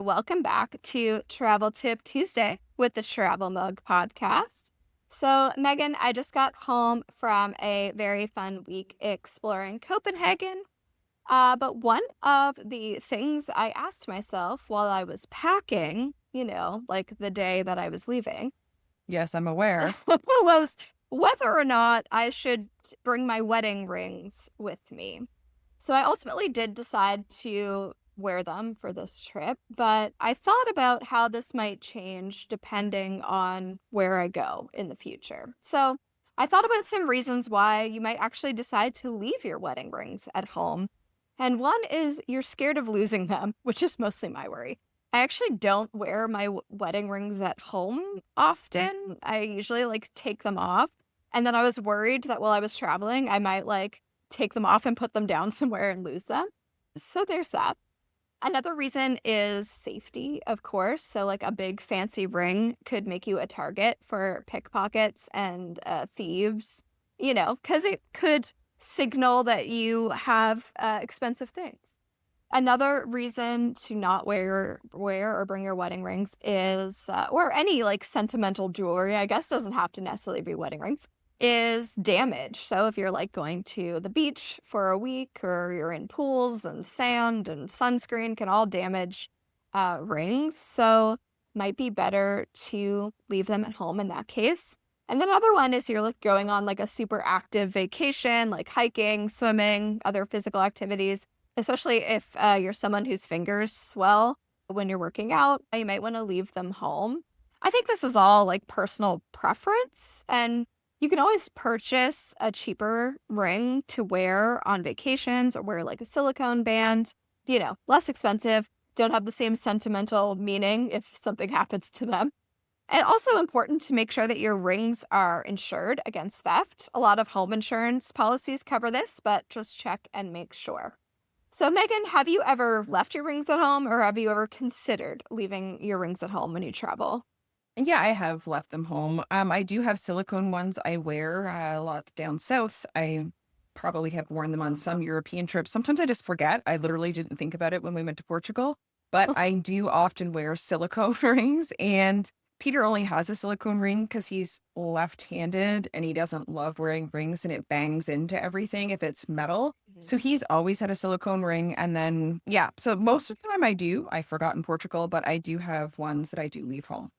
Welcome back to Travel Tip Tuesday with the Travel Mug podcast. So, Megan, I just got home from a very fun week exploring Copenhagen. But one of the things I asked myself while I was packing, like the day that I was leaving, Yes, I'm aware. was whether or not I should bring my wedding rings with me. So I ultimately did decide to wear them for this trip, but I thought about how this might change depending on where I go in the future. So I thought about some reasons why you might actually decide to leave your wedding rings at home. And one is you're scared of losing them, which is mostly my worry. I actually don't wear my wedding rings at home often. I usually take them off. And then I was worried that while I was traveling, I might take them off and put them down somewhere and lose them. So there's that. Another reason is safety, of course. So, like a big fancy ring could make you a target for pickpockets and thieves, because it could signal that you have expensive things. Another reason to not wear or bring your wedding rings is, or any sentimental jewelry, I guess doesn't have to necessarily be wedding rings, is damage. So if you're going to the beach for a week or you're in pools and sand and sunscreen can all damage rings. So might be better to leave them at home in that case. And then another one is you're going on a super active vacation, like hiking, swimming, other physical activities, especially if you're someone whose fingers swell when you're working out, you might want to leave them home. I think this is all personal preference, and you can always purchase a cheaper ring to wear on vacations or wear a silicone band, less expensive, don't have the same sentimental meaning if something happens to them. And also important to make sure that your rings are insured against theft. A lot of home insurance policies cover this, but just check and make sure. So, Megan, have you ever left your rings at home or have you ever considered leaving your rings at home when you travel? Yeah, I have left them home. I do have silicone ones I wear a lot down south. I probably have worn them on some European trips. Sometimes I just forget. I literally didn't think about it when we went to Portugal, but I do often wear silicone rings. And Peter only has a silicone ring because he's left-handed and he doesn't love wearing rings and it bangs into everything if it's metal. So Mhm. he's always had a silicone ring. And then, yeah, so most of the time I do. I forgot in Portugal, but I do have ones that I do leave home.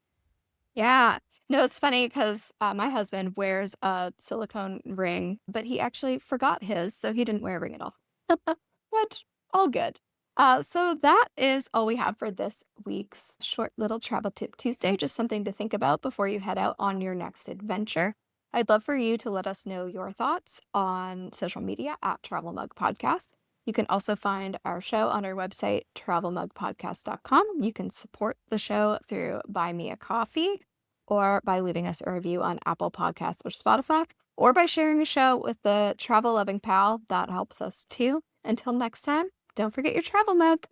Yeah. No, it's funny because my husband wears a silicone ring, but he actually forgot his, so he didn't wear a ring at all. What? All good. So that is all we have for this week's short little travel tip Tuesday. Just something to think about before you head out on your next adventure. I'd love for you to let us know your thoughts on social media at Travel Mug Podcast. You can also find our show on our website, travelmugpodcast.com. You can support the show through Buy Me a Coffee or by leaving us a review on Apple Podcasts or Spotify, or by sharing a show with the travel loving pal. That helps us too. Until next time, don't forget your travel mug.